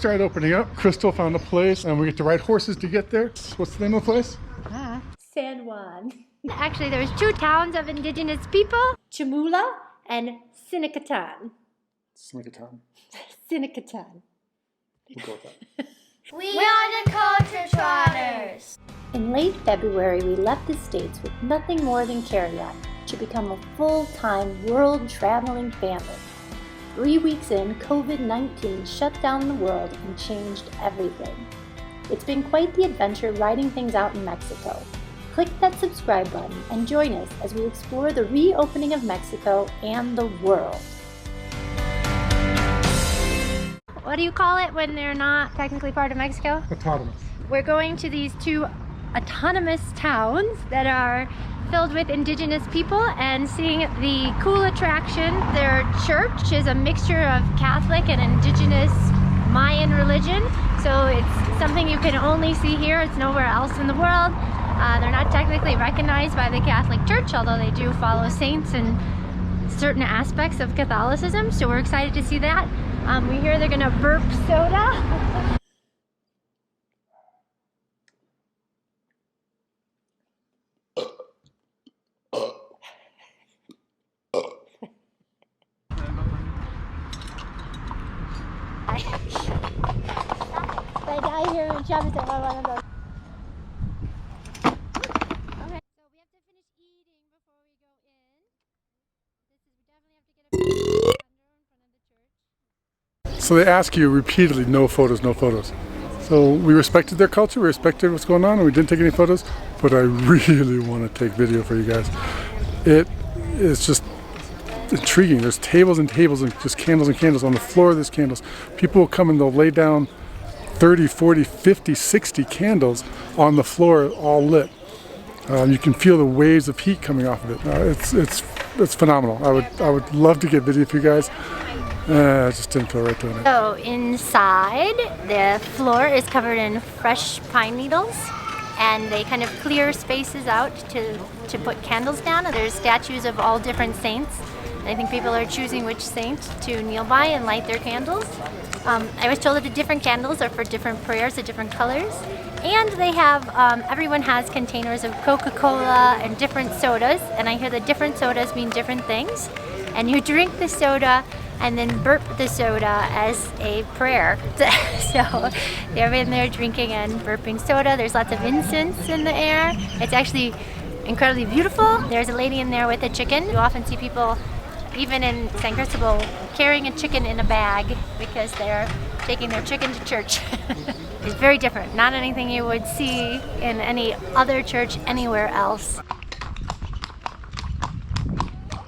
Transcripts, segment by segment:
started opening up. Crystal found a place and we get to ride horses to get there. What's the name of the place? San Juan. Actually, there's two towns of indigenous people, Chamula and Zinacatan. Zinacatán. Zinacatan. We'll go with that. We are the Culture Trotters! In late February, we left the States with nothing more than carry-on to become a full-time world-traveling family. 3 weeks in, COVID-19 shut down the world and changed everything. It's been quite the adventure riding things out in Mexico. Click that subscribe button and join us as we explore the reopening of Mexico and the world. What do you call it when they're not technically part of Mexico? Autonomous. We're going to these two autonomous towns that are filled with indigenous people and seeing the cool attraction. Their church is a mixture of Catholic and indigenous Mayan religion, so it's something you can only see here. It's nowhere else in the world. They're not technically recognized by the Catholic Church, although they do follow saints and certain aspects of Catholicism, so we're excited to see that. We hear they're gonna burp soda. They die here in Chamula. Okay, so we have to finish eating before we go in. We definitely have to get a picture in front of the church. So they ask you repeatedly, no photos, no photos. So we respected their culture, we respected what's going on, and we didn't take any photos, but I really want to take video for you guys. It is just intriguing. There's tables and tables and just candles and candles. On the floor there's candles. People will come and they'll lay down 30, 40, 50, 60 candles on the floor, all lit. You can feel the waves of heat coming off of it. It's phenomenal. I would love to get video for you guys. I just didn't feel right doing it. So inside, the floor is covered in fresh pine needles, and they kind of clear spaces out to put candles down. And there's statues of all different saints. And I think people are choosing which saint to kneel by and light their candles. I was told that the different candles are for different prayers of different colors. And they have, everyone has containers of Coca-Cola and different sodas. And I hear that different sodas mean different things. And you drink the soda and then burp the soda as a prayer. So they're in there drinking and burping soda. There's lots of incense in the air. It's actually incredibly beautiful. There's a lady in there with a chicken. You often see people, even in San Cristobal, carrying a chicken in a bag because they're taking their chicken to church. It's very different. Not anything you would see in any other church anywhere else.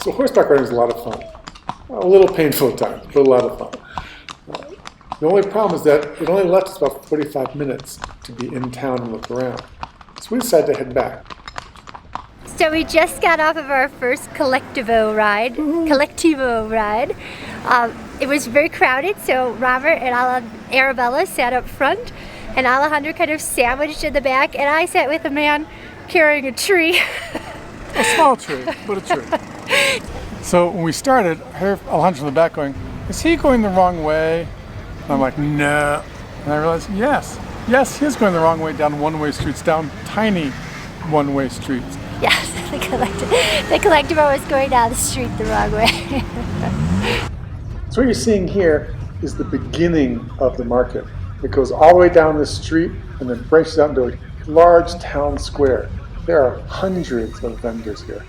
So horseback riding is a lot of fun. A little painful at times, but a lot of fun. The only problem is that it only left us about 45 minutes to be in town and look around. So we decided to head back. So we just got off of our first collectivo ride. It was very crowded, so Robert and Arabella sat up front, and Alejandro kind of sandwiched in the back, and I sat with a man carrying a tree. A small tree, but a tree. So when we started, I heard Alejandro in the back going, "Is he going the wrong way?" And I'm like, "No." And I realized, yes, he is going the wrong way down one-way streets, down tiny one-way streets. Yes, the collectivo was going down the street the wrong way. So what you're seeing here is the beginning of the market. It goes all the way down this street and then branches out into a large town square. There are hundreds of vendors here.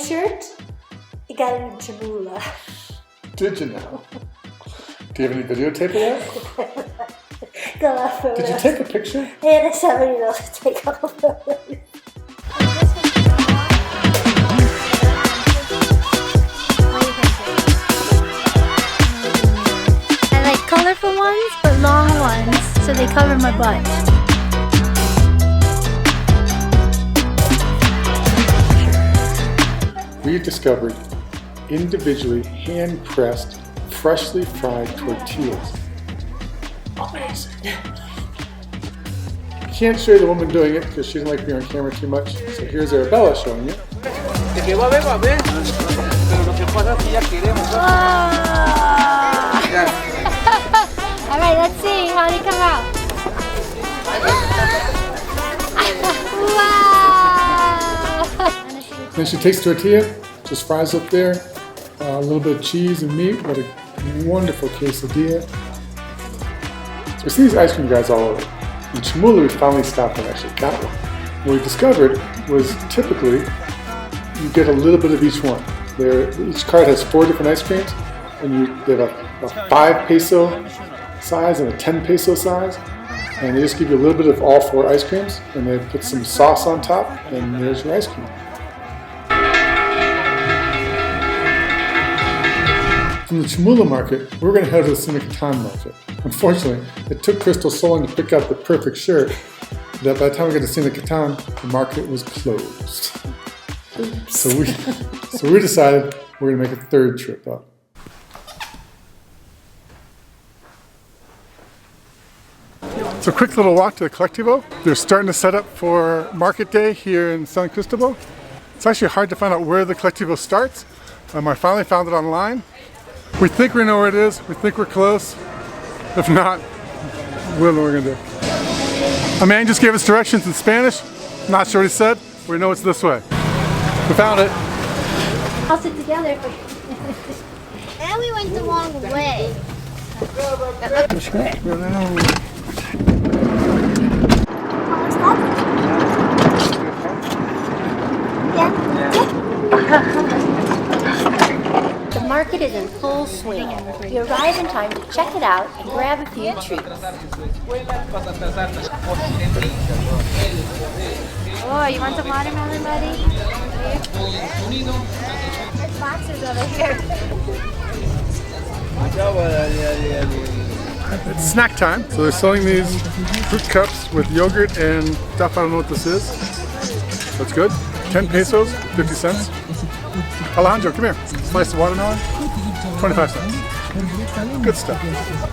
shirt, I got it in Chamula. Did you now? Do you have any videotape of that? Got a lot of photos. Did you take a picture? I had somebody else to take all the photos. I like colorful ones, but long ones, so they cover my butt. We discovered individually hand-pressed, freshly fried tortillas. Amazing. Can't show you the woman doing it because she doesn't like being on camera too much. So here's Arabella showing it. Alright, let's see how they come out. Wow! Then she takes the tortilla, just fries up there, a little bit of cheese and meat. What a wonderful quesadilla. So we see these ice cream guys all over. In Chamula, we finally stopped and actually got one. What we discovered was typically you get a little bit of each one. Each cart has 4 different ice creams, and they have a 5 peso size and a 10 peso size, and they just give you a little bit of all 4 ice creams, and they put some sauce on top, and there's your ice cream. From the Chamula market, we're going to head to the Zinacatan market. Unfortunately, it took Crystal so long to pick out the perfect shirt that by the time we got to Zinacantan, the market was closed. So we decided we're going to make a 3rd trip up. So a quick little walk to the Colectivo. They're starting to set up for market day here in San Cristobal. It's actually hard to find out where the Colectivo starts. I finally found it online. We think we know where it is. We think we're close. If not, we don't know what we're going to do. A man just gave us directions in Spanish. Not sure what he said. We know it's this way. We found it. I'll sit together. And we went the wrong way. The market is in full swing. You arrive in time to check it out and grab a few treats. Oh, you want some watermelon, buddy? There's boxes over here. It's snack time. So they're selling these fruit cups with yogurt and stuff. I don't know what this is. That's good. 10 pesos, 50 cents. Alejandro, come here. Slice of watermelon, 25 cents. Good stuff.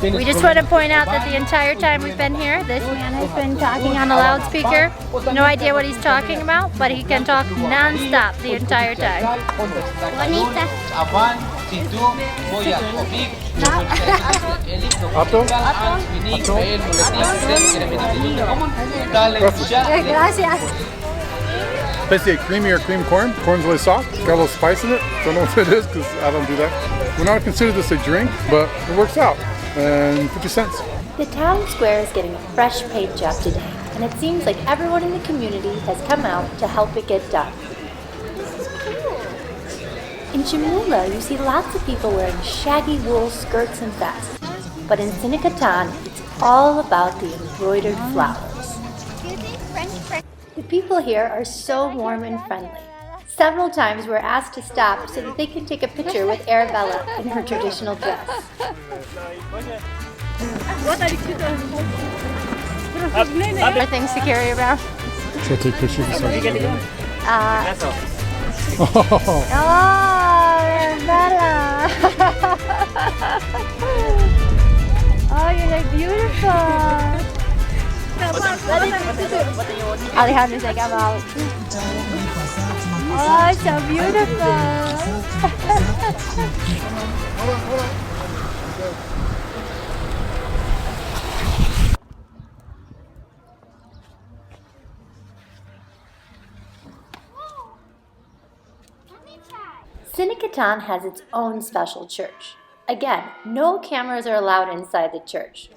We just want to point out that the entire time we've been here, this man has been talking on a loudspeaker. No idea what he's talking about, but he can talk non-stop the entire time. Bonita. Apto? Gracias. Basically a creamy or cream corn. Corn's really soft. Got a little spice in it. Don't know what it is because I don't do that. We're not consider this a drink, but it works out. And 50 cents. The town square is getting a fresh paint job today, and it seems like everyone in the community has come out to help it get done. In Chamula, you see lots of people wearing shaggy wool skirts and vests. But in Zinacatan, it's all about the embroidered flowers. The people here are so warm and friendly. Several times we're asked to stop so that they can take a picture with Arabella in her traditional dress. More things to carry around. So take pictures of something. Oh, Arabella! Oh, you look beautiful! Alejandro's like, I'm out. Oh, so beautiful! Zinacatan has its own special church. Again, no cameras are allowed inside the church.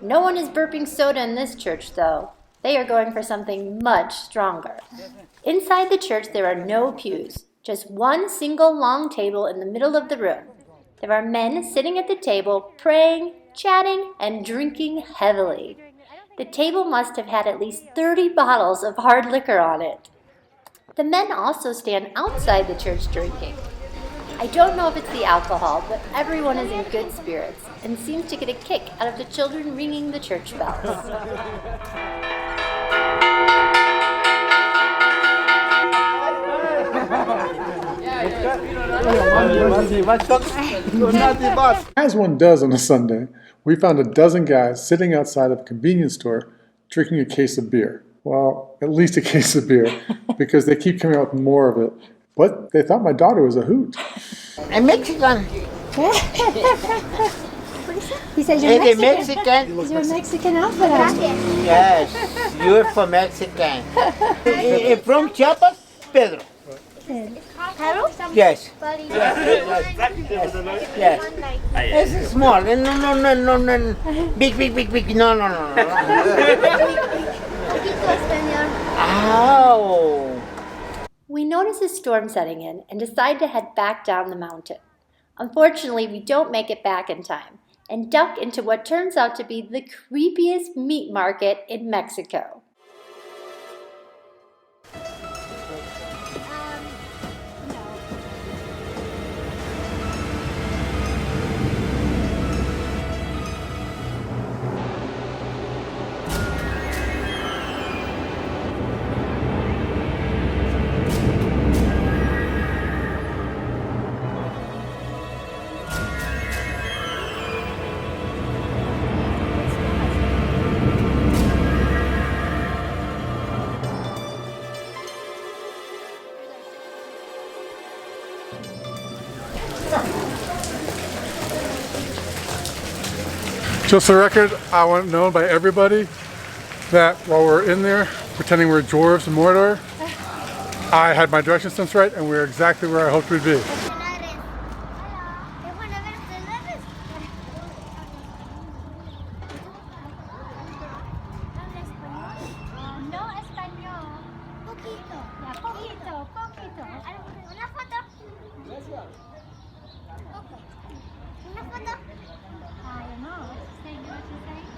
No one is burping soda in this church, though. They are going for something much stronger. Inside the church, there are no pews. Just one single long table in the middle of the room. There are men sitting at the table, praying, chatting, and drinking heavily. The table must have had at least 30 bottles of hard liquor on it. The men also stand outside the church drinking. I don't know if it's the alcohol, but everyone is in good spirits and seems to get a kick out of the children ringing the church bells. As one does on a Sunday, we found a dozen guys sitting outside of a convenience store drinking a case of beer. Well, at least a case of beer, because they keep coming out with more of it. But they thought my daughter was a hoot. I'm Mexican. He says you're Hey, the Mexican. Mexican. Is your Mexican outfit on? Yes, you're from Mexican. From Chiapas, Pedro. Yes. Yes. It's small. No. Big. No. Oh. We notice a storm setting in and decide to head back down the mountain. Unfortunately, we don't make it back in time and duck into what turns out to be the creepiest meat market in Mexico. Just for the record, I want it known by everybody that while we're in there pretending we're dwarves in Mordor, I had my direction sense right and we're exactly where I hoped we'd be. Una foto. I don't know. What you saying?